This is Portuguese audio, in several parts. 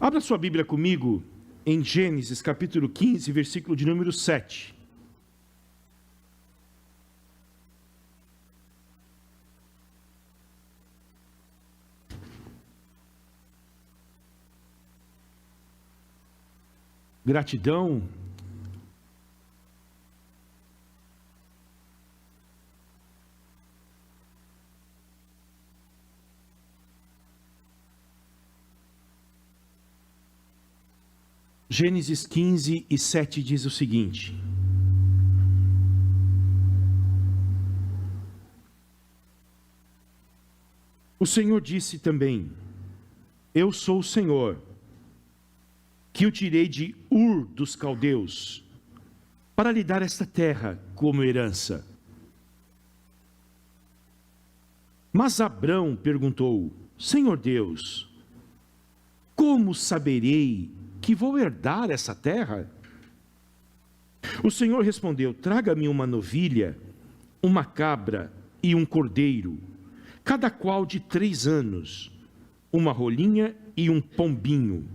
Abra sua Bíblia comigo em Gênesis capítulo 15, versículo de número 7. Gratidão. Gênesis 15 e 7 diz o seguinte: o Senhor disse também: eu sou o Senhor, que o tirei de Ur dos caldeus, para lhe dar esta terra como herança. Mas Abrão perguntou: Senhor Deus, como saberei que vou herdar essa terra? O Senhor respondeu: traga-me uma novilha, uma cabra e um cordeiro, cada qual de 3 anos, uma rolinha e um pombinho.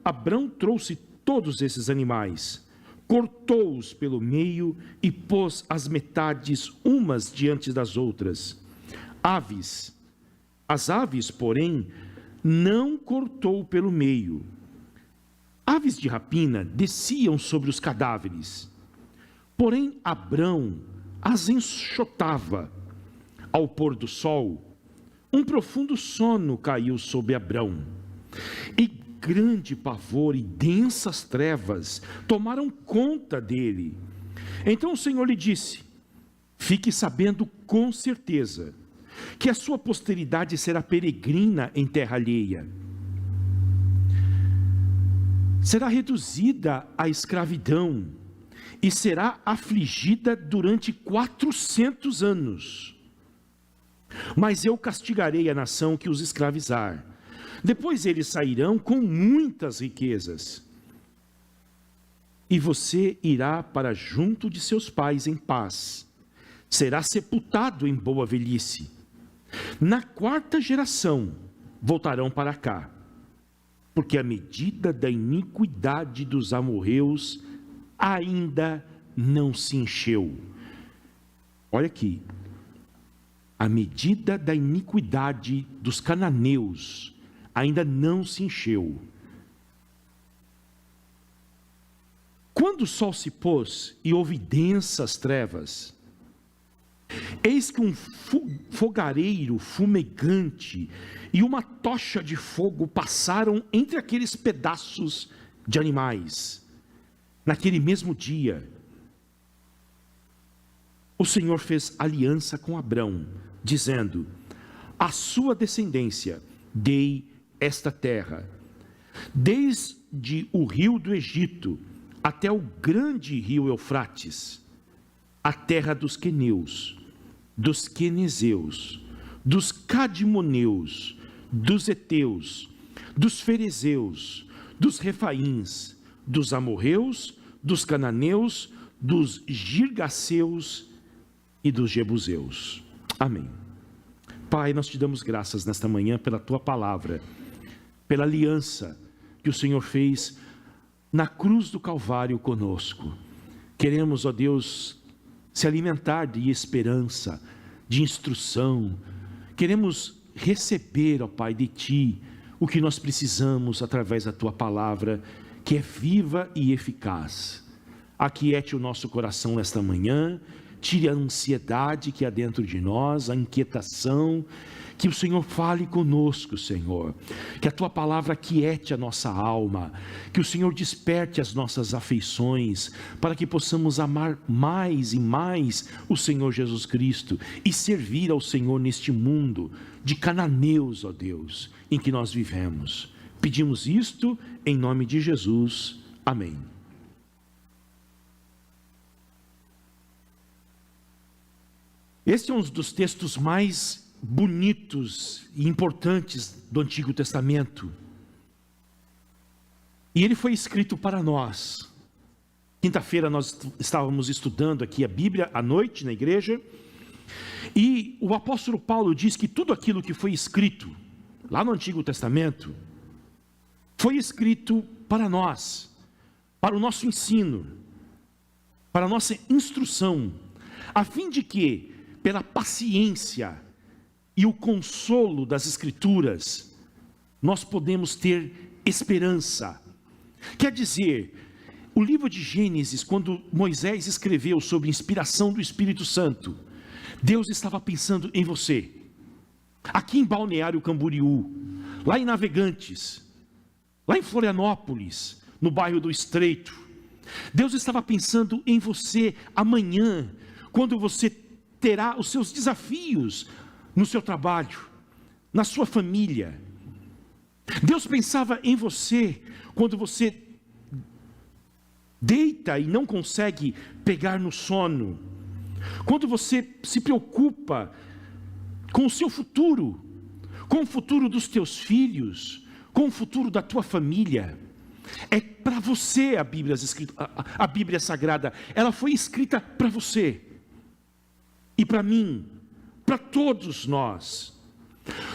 Abrão trouxe todos esses animais, cortou-os pelo meio e pôs as metades umas diante das outras. As aves, porém, não cortou pelo meio. Aves de rapina desciam sobre os cadáveres, porém Abrão as enxotava. Ao pôr do sol, um profundo sono caiu sobre Abrão, e grande pavor e densas trevas tomaram conta dele. Então o Senhor lhe disse: fique sabendo com certeza que a sua posteridade será peregrina em terra alheia. Será reduzida à escravidão e será afligida durante 400 anos. Mas eu castigarei a nação que os escravizar. Depois eles sairão com muitas riquezas. E você irá para junto de seus pais em paz. Será sepultado em boa velhice. Na 4ª geração voltarão para cá, porque a medida da iniquidade dos amorreus ainda não se encheu. Olha aqui, a medida da iniquidade dos cananeus ainda não se encheu. Quando o sol se pôs e houve densas trevas, eis que um fogareiro fumegante e uma tocha de fogo passaram entre aqueles pedaços de animais. Naquele mesmo dia, o Senhor fez aliança com Abrão, dizendo: à sua descendência dei esta terra, desde o rio do Egito até o grande rio Eufrates, a terra dos queneus, dos quenezeus, dos cadmoneus, dos heteus, dos ferezeus, dos refaíns, dos amorreus, dos cananeus, dos girgaceus e dos jebuseus. Amém. Pai, nós te damos graças nesta manhã pela tua palavra, pela aliança que o Senhor fez na cruz do Calvário conosco. Queremos, ó Deus, se alimentar de esperança, de instrução. Queremos receber, ó Pai, de Ti o que nós precisamos através da Tua palavra, que é viva e eficaz. Aquiete o nosso coração nesta manhã, tire a ansiedade que há dentro de nós, a inquietação. Que o Senhor fale conosco, Senhor, que a Tua palavra aquiete a nossa alma, que o Senhor desperte as nossas afeições, para que possamos amar mais e mais o Senhor Jesus Cristo, e servir ao Senhor neste mundo de cananeus, ó Deus, em que nós vivemos. Pedimos isto em nome de Jesus, amém. Este é um dos textos mais bonitos e importantes do Antigo Testamento, e ele foi escrito para nós. Quinta-feira nós estávamos estudando aqui a Bíblia à noite na igreja, e o apóstolo Paulo diz que tudo aquilo que foi escrito lá no Antigo Testamento foi escrito para nós, para o nosso ensino, para a nossa instrução, a fim de que, pela paciência e o consolo das Escrituras, nós podemos ter esperança. Quer dizer, o livro de Gênesis, quando Moisés escreveu sobre inspiração do Espírito Santo, Deus estava pensando em você. Aqui em Balneário Camboriú, lá em Navegantes, lá em Florianópolis, no bairro do Estreito, Deus estava pensando em você amanhã, quando você terá os seus desafios no seu trabalho, na sua família. Deus pensava em você quando você deita e não consegue pegar no sono, quando você se preocupa com o seu futuro, com o futuro dos teus filhos, com o futuro da tua família. É para você a Bíblia Sagrada, ela foi escrita para você, e para mim, para todos nós.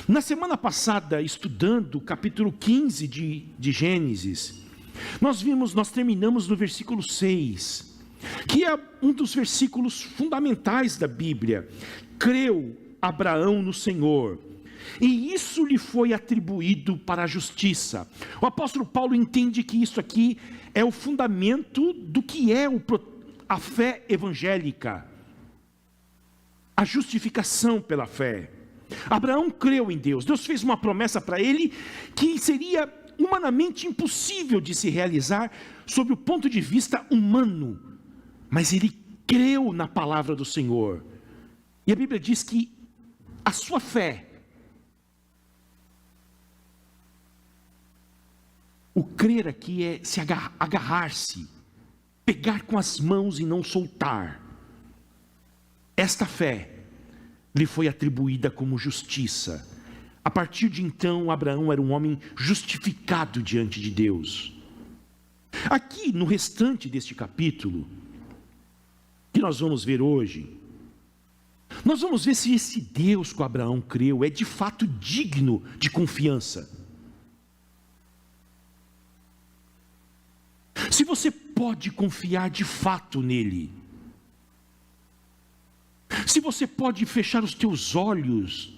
Na semana passada, estudando o capítulo 15 de Gênesis, nós terminamos no versículo 6, que é um dos versículos fundamentais da Bíblia. Creu Abraão no Senhor, e isso lhe foi atribuído para a justiça. O apóstolo Paulo entende que isso aqui é o fundamento do que é a fé evangélica, a justificação pela fé. Abraão creu em Deus. Deus fez uma promessa para ele que seria humanamente impossível de se realizar sob o ponto de vista humano, mas ele creu na palavra do Senhor. E a Bíblia diz que a sua fé, o crer aqui é se agarrar-se, pegar com as mãos e não soltar. Esta fé lhe foi atribuída como justiça. A partir de então, Abraão era um homem justificado diante de Deus. Aqui, no restante deste capítulo, que nós vamos ver hoje, nós vamos ver se esse Deus que Abraão creu é de fato digno de confiança. Se você pode confiar de fato nele. Se você pode fechar os teus olhos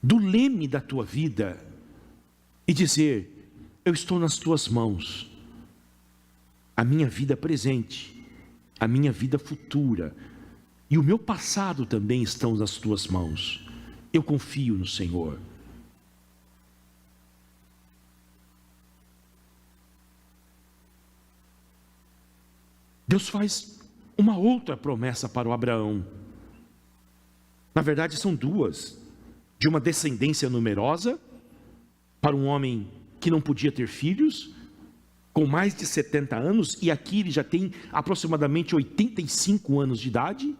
do leme da tua vida e dizer: eu estou nas tuas mãos, a minha vida presente, a minha vida futura e o meu passado também estão nas tuas mãos, eu confio no Senhor. Deus faz uma outra promessa para o Abraão. Na verdade são duas: de uma descendência numerosa, para um homem que não podia ter filhos, com mais de 70 anos, e aqui ele já tem aproximadamente 85 anos de idade,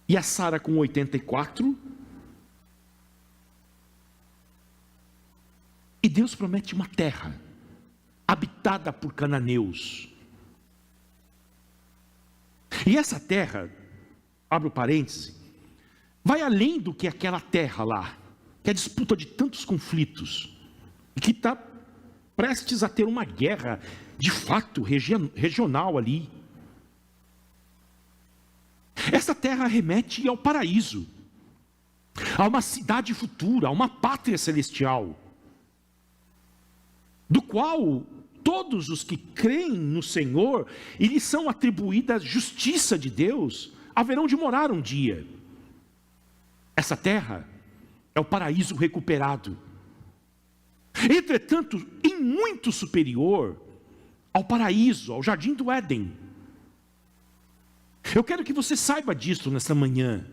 e a Sara com 84, e Deus promete uma terra, habitada por cananeus, e essa terra, abre o parêntese, vai além do que aquela terra lá, que é a disputa de tantos conflitos, e que está prestes a ter uma guerra, de fato, regional ali. Essa terra remete ao paraíso, a uma cidade futura, a uma pátria celestial, do qual todos os que creem no Senhor e lhes são atribuídas justiça de Deus, haverão de morar um dia. Essa terra é o paraíso recuperado. Entretanto, em muito superior ao paraíso, ao jardim do Éden. Eu quero que você saiba disso nesta manhã.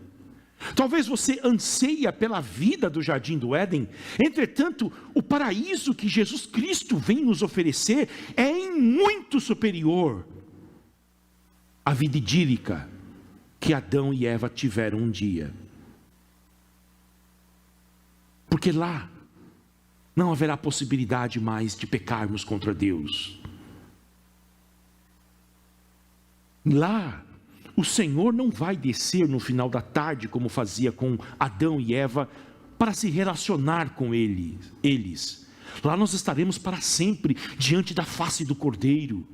Talvez você anseia pela vida do jardim do Éden, entretanto, o paraíso que Jesus Cristo vem nos oferecer é em muito superior à vida idílica que Adão e Eva tiveram um dia. Porque lá não haverá possibilidade mais de pecarmos contra Deus. Lá, o Senhor não vai descer no final da tarde, como fazia com Adão e Eva, para se relacionar com eles. Lá nós estaremos para sempre diante da face do Cordeiro.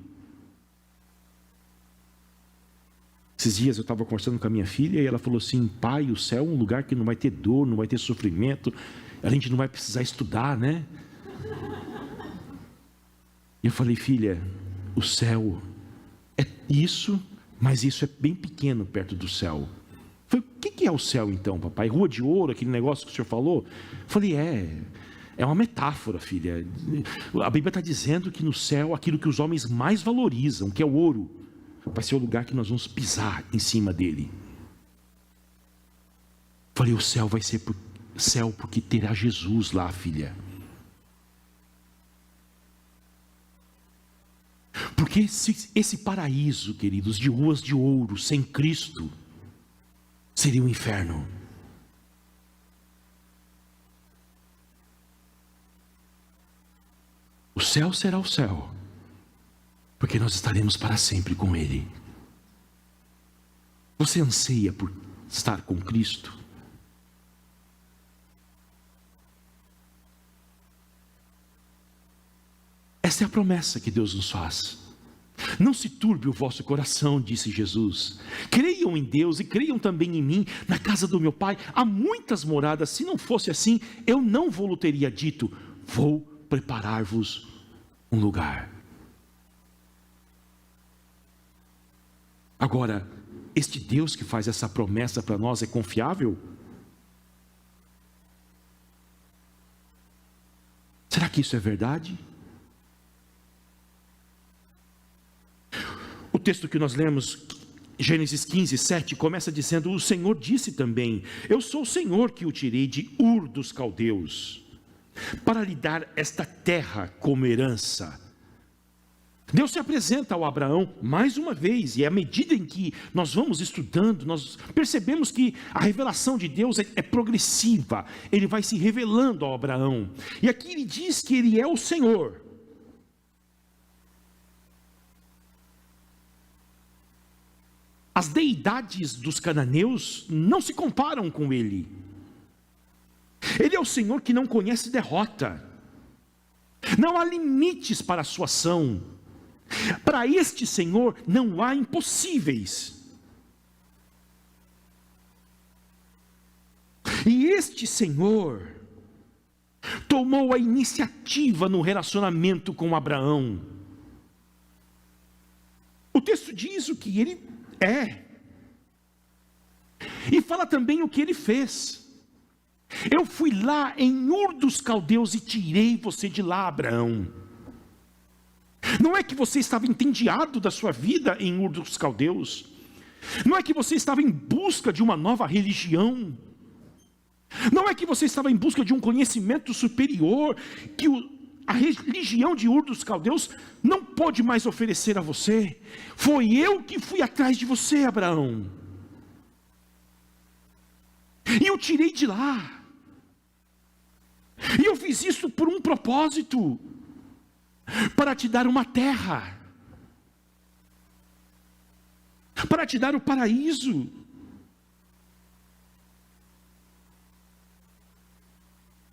Esses dias eu estava conversando com a minha filha e ela falou assim: pai, o céu é um lugar que não vai ter dor, não vai ter sofrimento, a gente não vai precisar estudar, né? E eu falei: filha, o céu é isso, mas isso é bem pequeno perto do céu. Eu falei: o que é o céu então, papai? Rua de ouro, aquele negócio que o senhor falou? Eu falei: é uma metáfora, filha. A Bíblia está dizendo que no céu, aquilo que os homens mais valorizam, que é o ouro, vai ser o lugar que nós vamos pisar em cima dele. Falei: o céu vai ser céu porque terá Jesus lá, filha. Porque esse paraíso, queridos, de ruas de ouro, sem Cristo, seria um inferno. O céu será o céu, porque nós estaremos para sempre com Ele. Você anseia por estar com Cristo? Essa é a promessa que Deus nos faz. Não se turbe o vosso coração, disse Jesus. Creiam em Deus e creiam também em mim. Na casa do meu Pai há muitas moradas. Se não fosse assim, eu não vou-lhe teria dito: vou preparar-vos um lugar. Agora, este Deus que faz essa promessa para nós é confiável? Será que isso é verdade? O texto que nós lemos, Gênesis 15, 7, começa dizendo: o Senhor disse também: eu sou o Senhor que o tirei de Ur dos Caldeus, para lhe dar esta terra como herança. Deus se apresenta ao Abraão mais uma vez, e à medida em que nós vamos estudando, nós percebemos que a revelação de Deus é progressiva. Ele vai se revelando ao Abraão, e aqui ele diz que ele é o Senhor. As deidades dos cananeus não se comparam com ele. Ele é o Senhor que não conhece derrota. Não há limites para a sua ação. Para este Senhor não há impossíveis. E este Senhor tomou a iniciativa no relacionamento com Abraão. O texto diz o que ele é, e fala também o que ele fez. Eu fui lá em Ur dos Caldeus e tirei você de lá, Abraão. Não é que você estava entediado da sua vida em Ur dos Caldeus, não é que você estava em busca de uma nova religião, não é que você estava em busca de um conhecimento superior que a religião de Ur dos Caldeus não pode mais oferecer a você. Foi eu que fui atrás de você, Abraão, e eu tirei de lá, e eu fiz isso por um propósito: para te dar uma terra, para te dar o paraíso.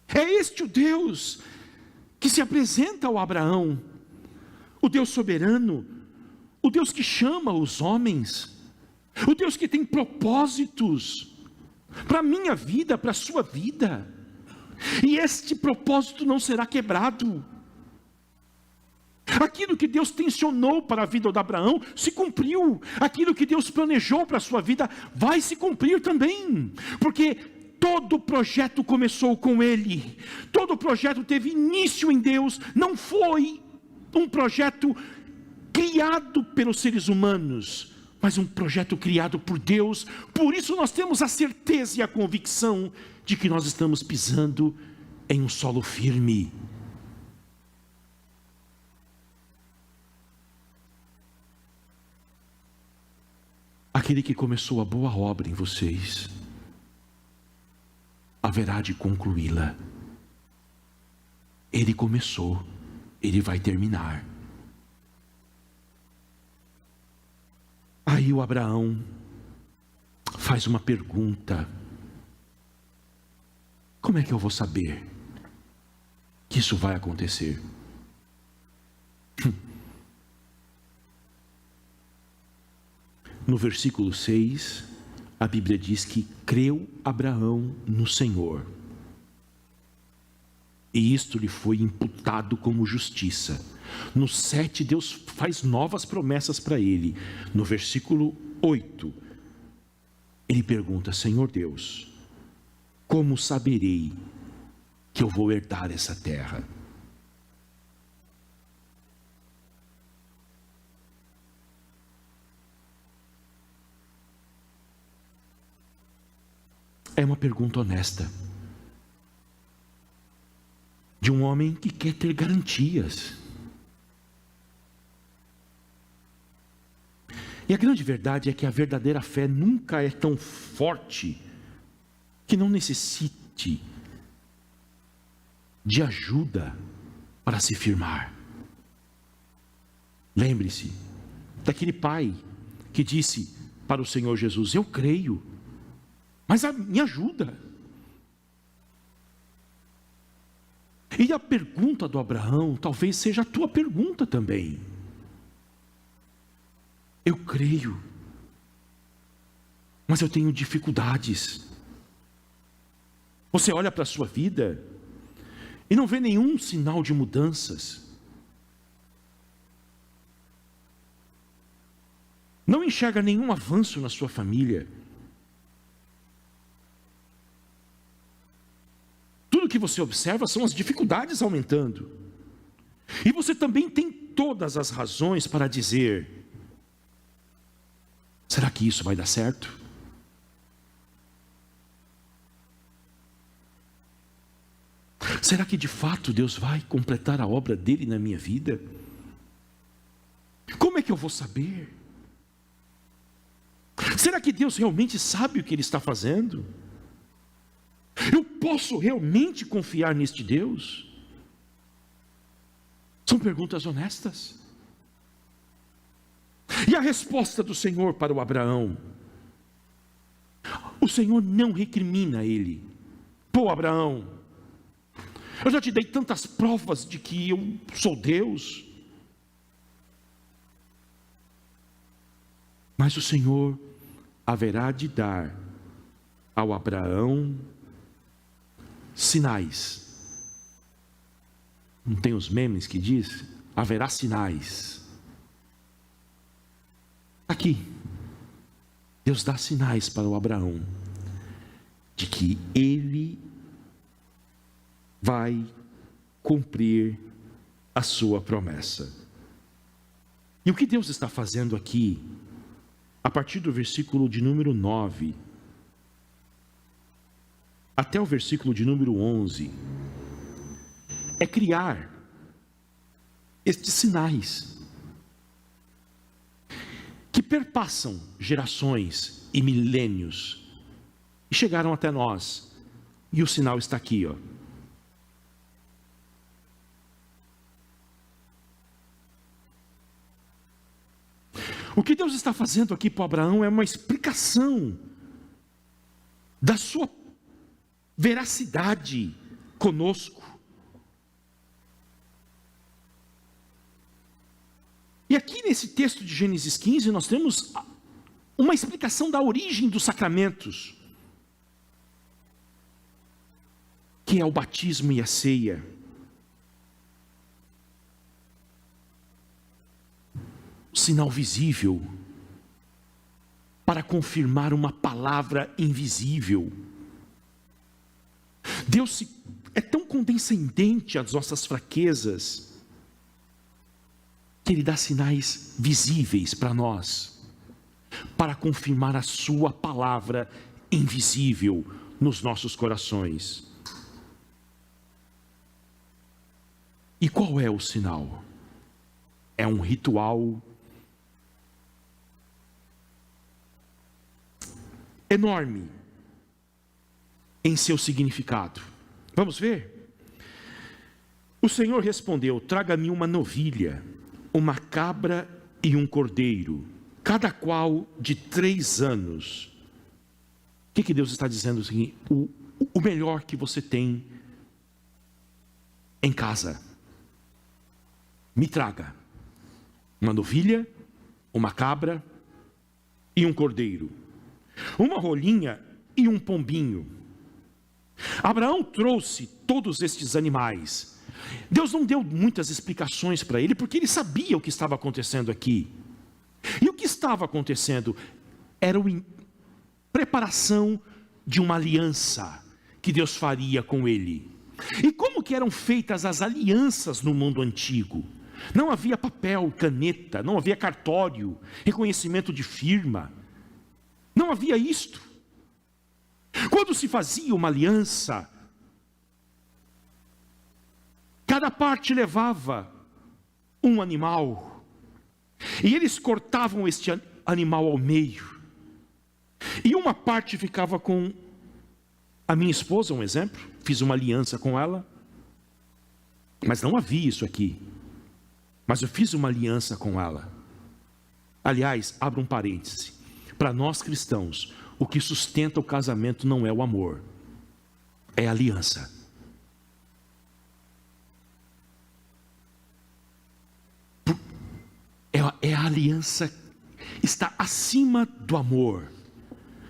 É este o Deus que se apresenta ao Abraão, o Deus soberano, o Deus que chama os homens, o Deus que tem propósitos para a minha vida, para a sua vida, e este propósito não será quebrado. Aquilo que Deus tensionou para a vida de Abraão se cumpriu, aquilo que Deus planejou para a sua vida vai se cumprir também, porque todo projeto começou com ele, todo projeto teve início em Deus, não foi um projeto criado pelos seres humanos, mas um projeto criado por Deus. Por isso nós temos a certeza e a convicção de que nós estamos pisando em um solo firme. Aquele que começou a boa obra em vocês haverá de concluí-la. Ele começou, ele vai terminar. Aí o Abraão faz uma pergunta: Como é que eu vou saber que isso vai acontecer? No versículo 6, a Bíblia diz que creu Abraão no Senhor, e isto lhe foi imputado como justiça. No 7, Deus faz novas promessas para ele. No versículo 8, ele pergunta: Senhor Deus, como saberei que eu vou herdar essa terra? É uma pergunta honesta, de um homem que quer ter garantias. E a grande verdade é que a verdadeira fé nunca é tão forte que não necessite de ajuda para se firmar. Lembre-se daquele pai que disse para o Senhor Jesus: eu creio, mas me ajuda. E a pergunta do Abraão talvez seja a tua pergunta também. Eu creio, mas eu tenho dificuldades. Você olha para a sua vida e não vê nenhum sinal de mudanças. Não enxerga nenhum avanço na sua família. Tudo que você observa são as dificuldades aumentando. E você também tem todas as razões para dizer: será que isso vai dar certo? Será que de fato Deus vai completar a obra dele na minha vida? Como é que eu vou saber? Será que Deus realmente sabe o que Ele está fazendo? Eu posso realmente confiar neste Deus? São perguntas honestas. E a resposta do Senhor para o Abraão? O Senhor não recrimina ele. Pô, Abraão, eu já te dei tantas provas de que eu sou Deus. Mas o Senhor haverá de dar ao Abraão sinais. Não tem os memes que diz? Haverá sinais. Aqui, Deus dá sinais para o Abraão de que ele vai cumprir a sua promessa. E o que Deus está fazendo aqui, a partir do versículo de número 9 até o versículo de número 11, é criar estes sinais que perpassam gerações e milênios e chegaram até nós. E o sinal está aqui, ó. O que Deus está fazendo aqui para Abraão é uma explicação da sua veracidade conosco. E aqui nesse texto de Gênesis 15 nós temos uma explicação da origem dos sacramentos, que é o batismo e a ceia. Sinal visível para confirmar uma palavra invisível. Deus é tão condescendente às nossas fraquezas que Ele dá sinais visíveis para nós, para confirmar a sua palavra invisível nos nossos corações. E qual é o sinal? É um ritual enorme em seu significado. Vamos ver? O Senhor respondeu: traga-me uma novilha, uma cabra e um cordeiro, cada qual de 3 anos. O que Deus está dizendo? o melhor que você tem em casa. Me traga uma novilha, uma cabra e um cordeiro, uma rolinha e um pombinho. Abraão trouxe todos estes animais. Deus não deu muitas explicações para ele, porque ele sabia o que estava acontecendo aqui. E o que estava acontecendo era a preparação de uma aliança que Deus faria com ele. E como que eram feitas as alianças no mundo antigo? Não havia papel, caneta, não havia cartório, reconhecimento de firma. Não havia isto. Quando se fazia uma aliança, cada parte levava um animal, e eles cortavam este animal ao meio, e uma parte ficava com a minha esposa, um exemplo, fiz uma aliança com ela, mas não havia isso aqui, mas eu fiz uma aliança com ela. Aliás, abra um parêntese, para nós cristãos, o que sustenta o casamento não é o amor, é a aliança. É a aliança, está acima do amor.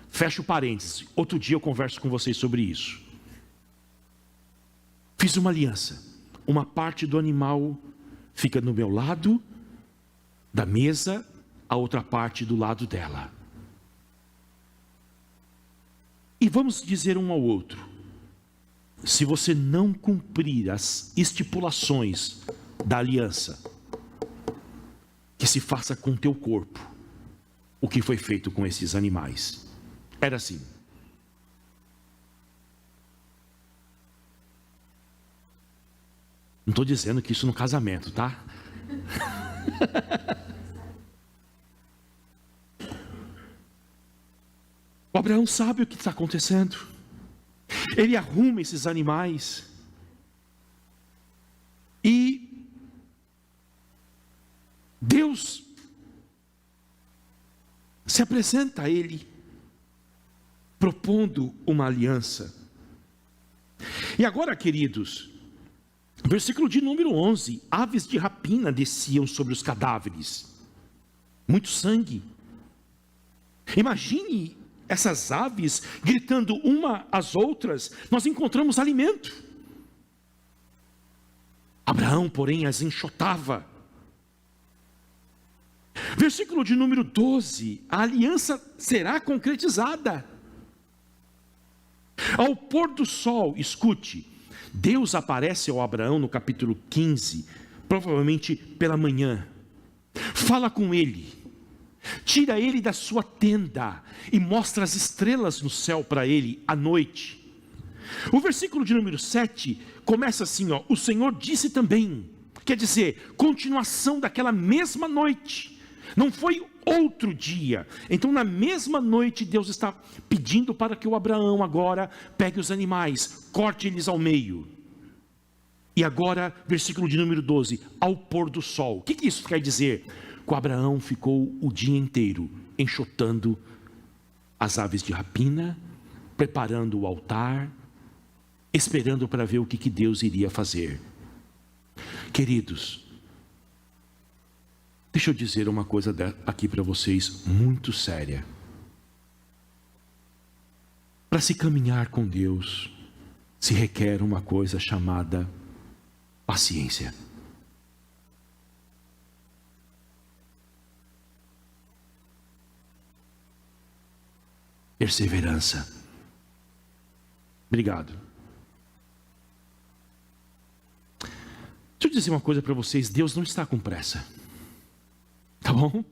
Fecha o parênteses, outro dia eu converso com vocês sobre isso. Fiz uma aliança, uma parte do animal fica no meu lado da mesa, a outra parte do lado dela. E vamos dizer um ao outro, se você não cumprir as estipulações da aliança, que se faça com teu corpo o que foi feito com esses animais. Era assim. Não estou dizendo que isso no casamento, tá? O Abraão sabe o que está acontecendo. Ele arruma esses animais. E Deus se apresenta a ele, propondo uma aliança. E agora, queridos, versículo de número 11, aves de rapina desciam sobre os cadáveres, muito sangue. Imagine essas aves gritando uma às outras, nós encontramos alimento. Abraão, porém, as enxotava. Versículo de número 12, a aliança será concretizada. Ao pôr do sol, escute, Deus aparece ao Abraão no capítulo 15, provavelmente pela manhã, fala com ele, tira ele da sua tenda e mostra as estrelas no céu para ele à noite. O versículo de número 7 começa assim, ó, o Senhor disse também, quer dizer, continuação daquela mesma noite, não foi outro dia. Então na mesma noite Deus está pedindo para que o Abraão agora pegue os animais, corte eles ao meio. E agora, versículo de número 12, ao pôr do sol. O que isso quer dizer? Que o Abraão ficou o dia inteiro enxotando as aves de rapina, preparando o altar, esperando para ver o que Deus iria fazer. Queridos, deixa eu dizer uma coisa aqui para vocês, muito séria. Para se caminhar com Deus, se requer uma coisa chamada paciência. Perseverança. Obrigado. Deixa eu dizer uma coisa para vocês, Deus não está com pressa. Tá bom?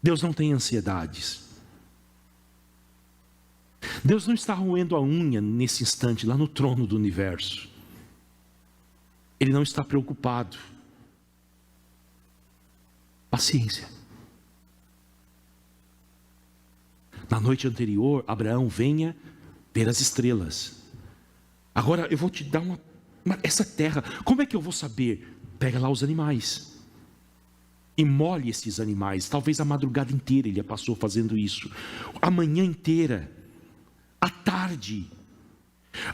Deus não tem ansiedades. Deus não está roendo a unha nesse instante lá no trono do universo. Ele não está preocupado. Paciência. Na noite anterior, Abraão venha ver as estrelas. Agora eu vou te dar essa terra. Como é que eu vou saber? Pega lá os animais. e molhe esses animais. Talvez a madrugada inteira ele passou fazendo isso, a manhã inteira, à tarde,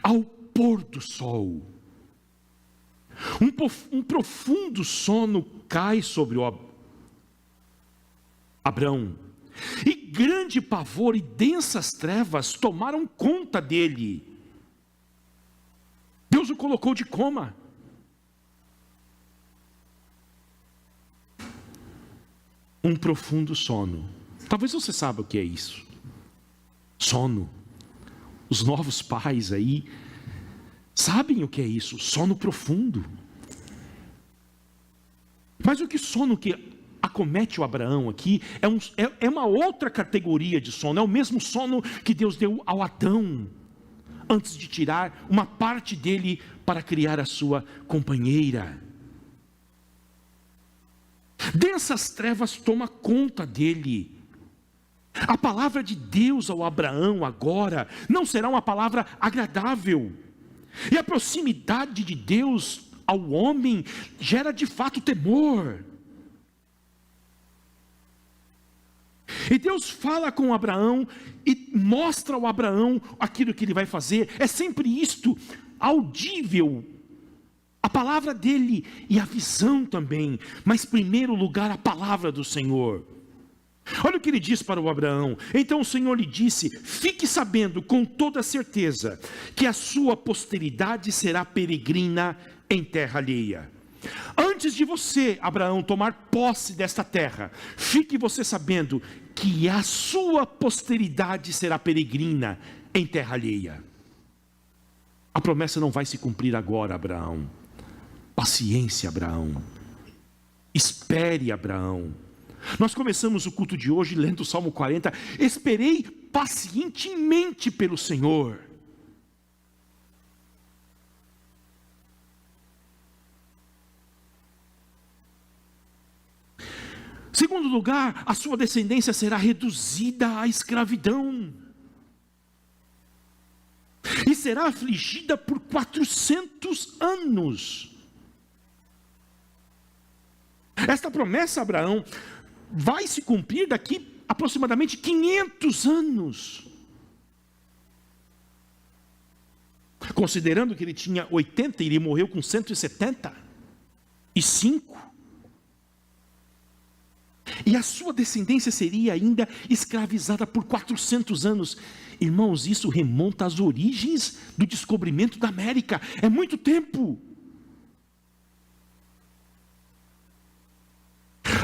ao pôr do sol. Um profundo sono cai sobre o Abrão, e grande pavor e densas trevas tomaram conta dele. Deus o colocou de coma. Um profundo sono. Talvez você saiba o que é isso. Sono. Os novos pais aí sabem o que é isso, sono profundo. Mas o que sono que acomete o Abraão aqui é uma outra categoria de sono. É o mesmo sono que Deus deu ao Adão, antes de tirar uma parte dele para criar a sua companheira. Densas trevas toma conta dele. A palavra de Deus ao Abraão agora não será uma palavra agradável. E a proximidade de Deus ao homem gera de fato temor. E Deus fala com Abraão e mostra ao Abraão aquilo que ele vai fazer. É sempre isto, audível, a palavra dele e a visão também. Mas em primeiro lugar a palavra do Senhor. Olha o que ele diz para o Abraão. Então o Senhor lhe disse: fique sabendo com toda certeza que a sua posteridade será peregrina em terra alheia. Antes de você, Abraão, tomar posse desta terra, fique você sabendo que a sua posteridade será peregrina em terra alheia. A promessa não vai se cumprir agora, Abraão. Paciência, Abraão. Espere, Abraão. Nós começamos o culto de hoje lendo o Salmo 40. Esperei pacientemente pelo Senhor. Segundo lugar, a sua descendência será reduzida à escravidão. E será afligida por 400 anos. Esta promessa, Abraão, vai se cumprir daqui aproximadamente 500 anos. Considerando que ele tinha 80 e ele morreu com 175. E a sua descendência seria ainda escravizada por 400 anos. Irmãos, isso remonta às origens do descobrimento da América. É muito tempo.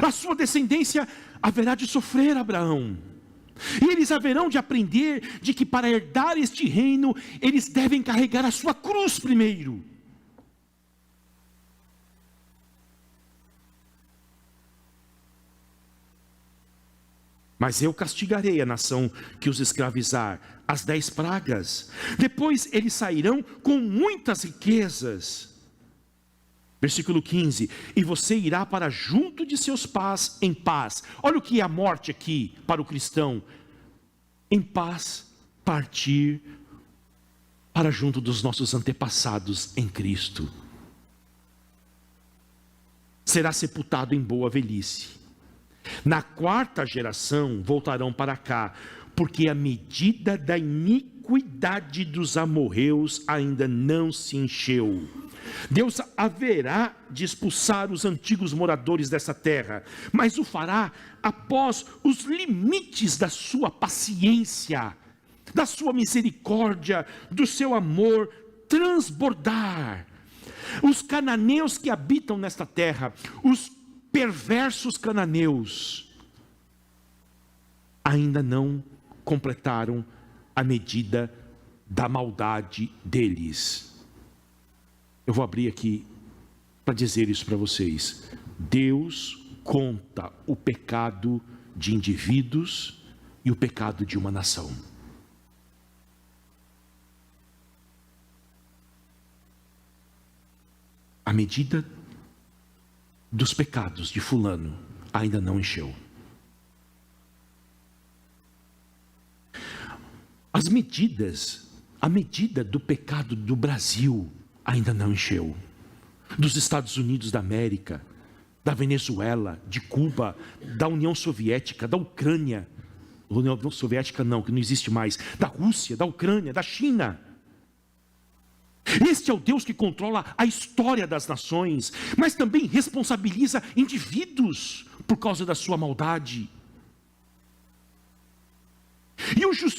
A sua descendência haverá de sofrer, Abraão. E eles haverão de aprender de que para herdar este reino, eles devem carregar a sua cruz primeiro. Mas eu castigarei a nação que os escravizar, as 10 pragas. Depois eles sairão com muitas riquezas. Versículo 15: e você irá para junto de seus pais em paz. Olha o que é a morte aqui para o cristão. Em paz, partir para junto dos nossos antepassados em Cristo. Será sepultado em boa velhice. Na 4ª geração voltarão para cá, porque a medida da iniquidade dos amorreus ainda não se encheu. Deus haverá de expulsar os antigos moradores dessa terra, mas o fará após os limites da sua paciência, da sua misericórdia, do seu amor transbordar. Os cananeus que habitam nesta terra, os perversos cananeus, ainda não completaram a medida da maldade deles. Eu vou abrir aqui para dizer isso para vocês. Deus conta o pecado de indivíduos e o pecado de uma nação. A medida dos pecados de fulano ainda não encheu. A medida do pecado do Brasil ainda não encheu. Dos Estados Unidos da América, da Venezuela, de Cuba, da União Soviética, da Ucrânia, União Soviética não, que não existe mais, da Rússia, da Ucrânia, da China. Este é o Deus que controla a história das nações, mas também responsabiliza indivíduos por causa da sua maldade.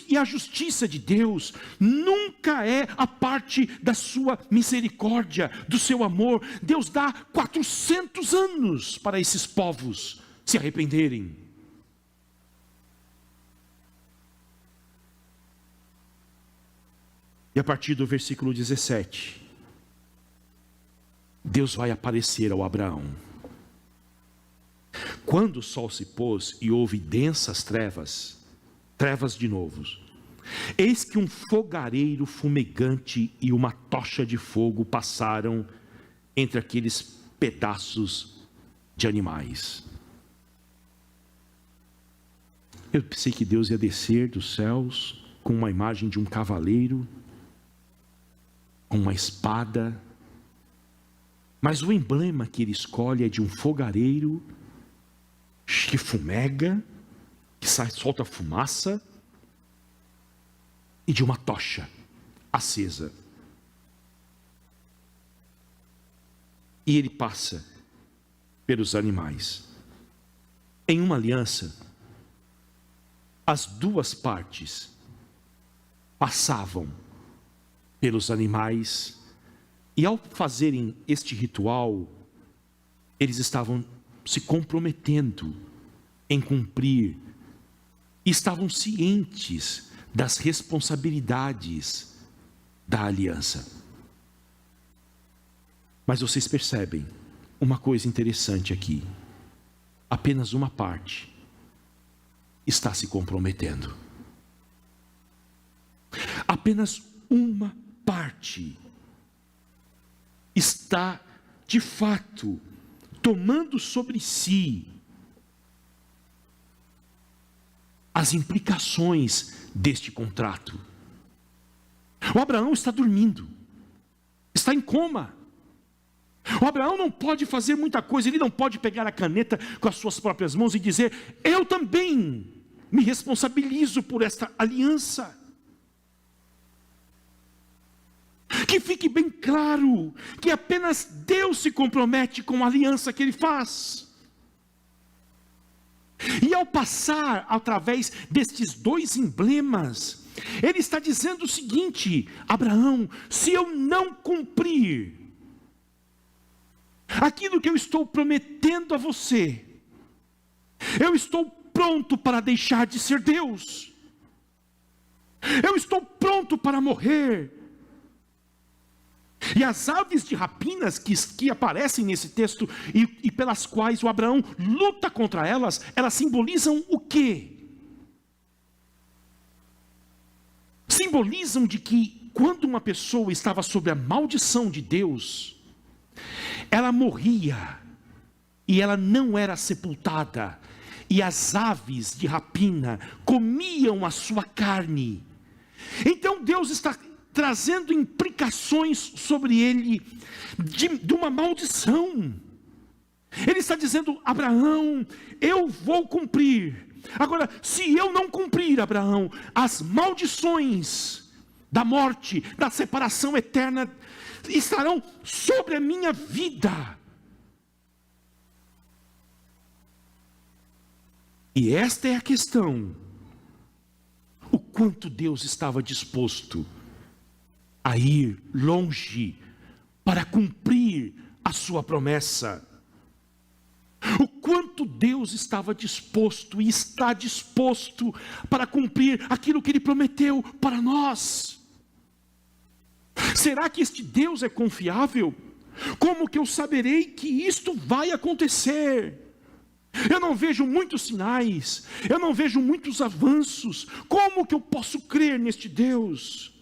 E a justiça de Deus nunca é a parte da sua misericórdia, do seu amor. Deus dá 400 anos para esses povos se arrependerem. E a partir do versículo 17, Deus vai aparecer ao Abraão. Quando o sol se pôs e houve densas trevas de novo, eis que um fogareiro fumegante e uma tocha de fogo passaram entre aqueles pedaços de animais. Eu pensei que Deus ia descer dos céus com uma imagem de um cavaleiro, com uma espada, mas o emblema que ele escolhe é de um fogareiro que fumega, que solta fumaça, e de uma tocha acesa. E ele passa pelos animais. Em uma aliança, as duas partes passavam pelos animais, e ao fazerem este ritual, eles estavam se comprometendo em cumprir, e estavam cientes das responsabilidades da aliança. Mas vocês percebem uma coisa interessante aqui: apenas uma parte está se comprometendo. Apenas uma parte está, de fato, tomando sobre si as implicações deste contrato. O Abraão está dormindo, está em coma. O Abraão não pode fazer muita coisa, ele não pode pegar a caneta com as suas próprias mãos e dizer: eu também me responsabilizo por esta aliança. Que fique bem claro que apenas Deus se compromete com a aliança que Ele faz. E ao passar através destes dois emblemas, Ele está dizendo o seguinte: Abraão, se eu não cumprir aquilo que eu estou prometendo a você, eu estou pronto para deixar de ser Deus. Eu estou pronto para morrer. E as aves de rapinas que aparecem nesse texto e pelas quais o Abraão luta contra elas, elas simbolizam o quê? Simbolizam de que quando uma pessoa estava sob a maldição de Deus, ela morria e ela não era sepultada, e as aves de rapina comiam a sua carne. Então Deus está trazendo implicações sobre ele de uma maldição. Ele está dizendo: Abraão, eu vou cumprir. Agora, se eu não cumprir, Abraão, as maldições da morte, da separação eterna, estarão sobre a minha vida. E esta é a questão: o quanto Deus estava disposto a ir longe para cumprir a sua promessa. O quanto Deus estava disposto e está disposto para cumprir aquilo que Ele prometeu para nós. Será que este Deus é confiável? Como que eu saberei que isto vai acontecer? Eu não vejo muitos sinais, eu não vejo muitos avanços. Como que eu posso crer neste Deus?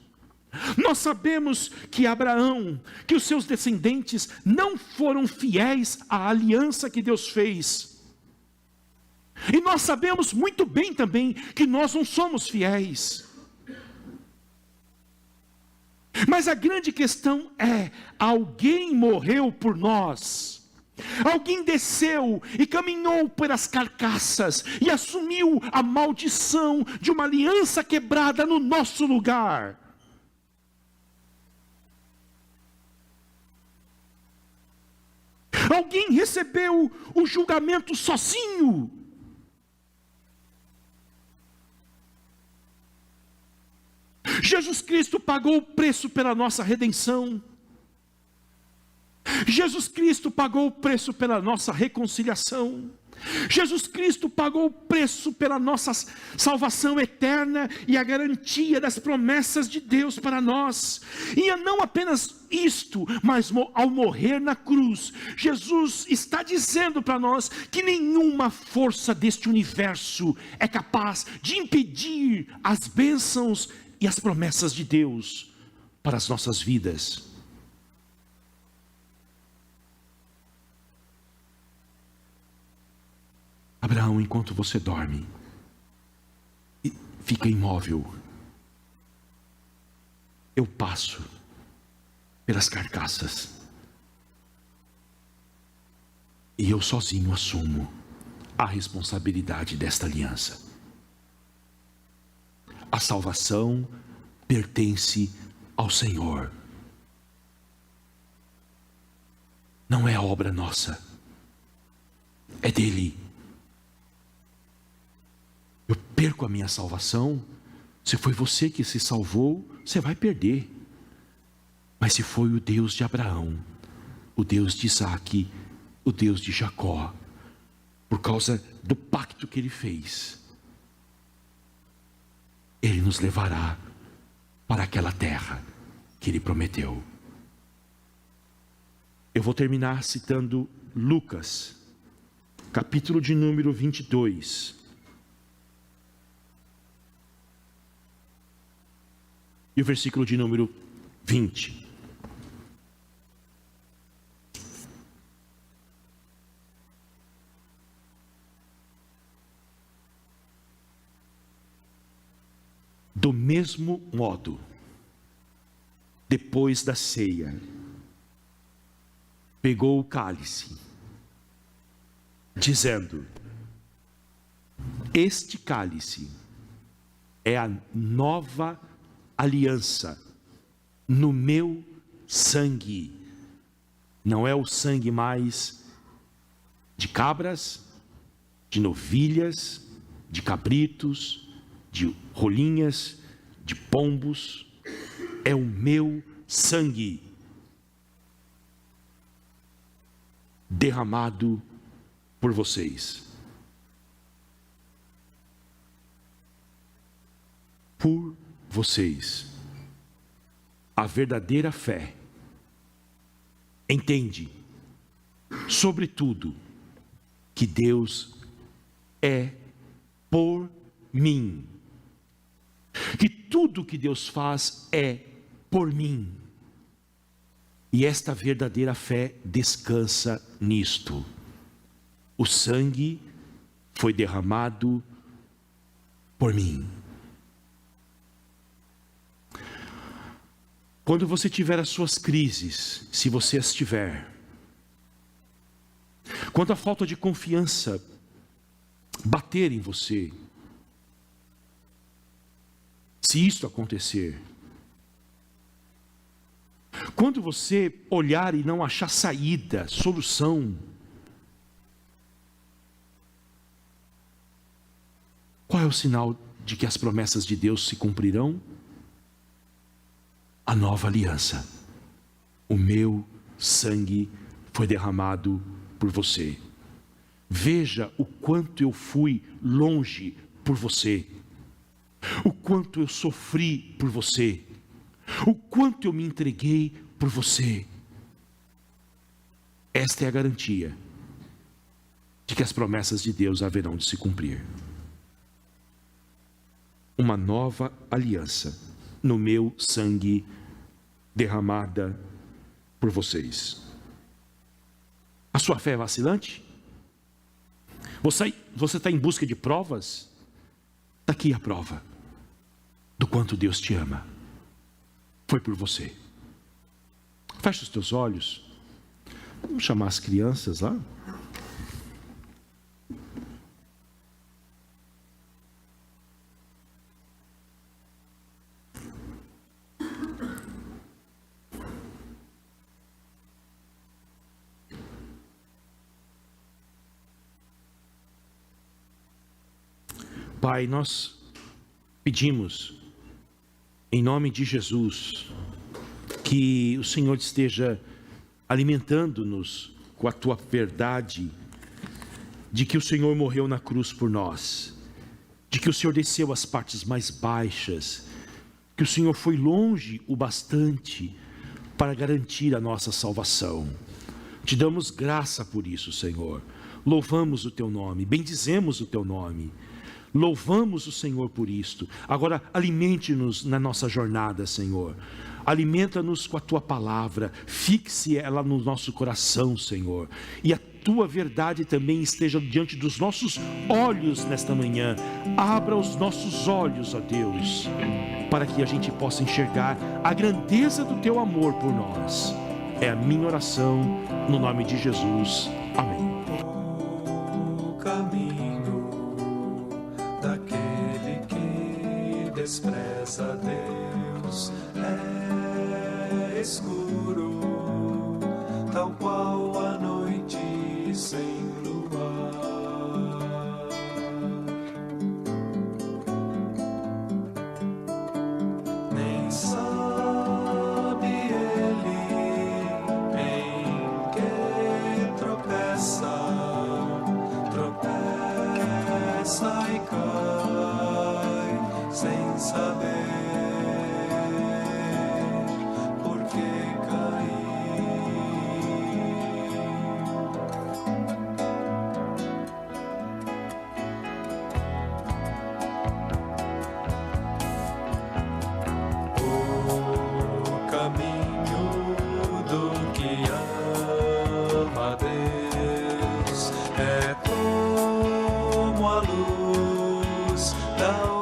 Nós sabemos que Abraão, que os seus descendentes não foram fiéis à aliança que Deus fez. E nós sabemos muito bem também que nós não somos fiéis. Mas a grande questão é: alguém morreu por nós. Alguém desceu e caminhou pelas carcaças e assumiu a maldição de uma aliança quebrada no nosso lugar. Alguém recebeu o julgamento sozinho. Jesus Cristo pagou o preço pela nossa redenção. Jesus Cristo pagou o preço pela nossa reconciliação. Jesus Cristo pagou o preço pela nossa salvação eterna e a garantia das promessas de Deus para nós. E não apenas isto, mas ao morrer na cruz, Jesus está dizendo para nós que nenhuma força deste universo é capaz de impedir as bênçãos e as promessas de Deus para as nossas vidas. Abraão, enquanto você dorme, fica imóvel. Eu passo pelas carcaças e eu sozinho assumo a responsabilidade desta aliança. A salvação pertence ao Senhor. Não é obra nossa, é dele. Eu perco a minha salvação. Se foi você que se salvou, você vai perder. Mas se foi o Deus de Abraão, o Deus de Isaque, o Deus de Jacó, por causa do pacto que ele fez, ele nos levará para aquela terra que ele prometeu. Eu vou terminar citando Lucas, capítulo de número 22. E o versículo de número 20. Do mesmo modo, depois da ceia, pegou o cálice, dizendo: este cálice é a nova aliança no meu sangue. Não é o sangue mais de cabras, de novilhas, de cabritos, de rolinhas, de pombos. É o meu sangue derramado por vocês. Por vocês. A verdadeira fé entende, sobretudo, que Deus é por mim, que tudo que Deus faz é por mim, e esta verdadeira fé descansa nisto: o sangue foi derramado por mim. Quando você tiver as suas crises, se você as tiver, quando a falta de confiança bater em você, se isso acontecer, quando você olhar e não achar saída, solução, qual é o sinal de que as promessas de Deus se cumprirão? A nova aliança. O meu sangue foi derramado por você. Veja o quanto eu fui longe por você, o quanto eu sofri por você, o quanto eu me entreguei por você. Esta é a garantia de que as promessas de Deus haverão de se cumprir. Uma nova aliança no meu sangue derramada por vocês. A sua fé é vacilante? Você está em busca de provas? Está aqui a prova do quanto Deus te ama. Foi por você. Feche os teus olhos. Vamos chamar as crianças lá. Pai, nós pedimos, em nome de Jesus, que o Senhor esteja alimentando-nos com a Tua verdade, de que o Senhor morreu na cruz por nós, de que o Senhor desceu às partes mais baixas, que o Senhor foi longe o bastante para garantir a nossa salvação. Te damos graça por isso, Senhor. Louvamos o Teu nome, bendizemos o Teu nome. Louvamos o Senhor por isto. Agora alimente-nos na nossa jornada, Senhor. Alimenta-nos com a Tua palavra. Fixe ela no nosso coração, Senhor. E a Tua verdade também esteja diante dos nossos olhos nesta manhã. Abra os nossos olhos, ó Deus, para que a gente possa enxergar a grandeza do Teu amor por nós. É a minha oração, no nome de Jesus. Amém. Despreza Deus, é escuro, tal qual a noite sem luar. Nem sabe ele em que tropeça e cai, sem saber por que cair. O caminho do que ama a Deus é como a luz da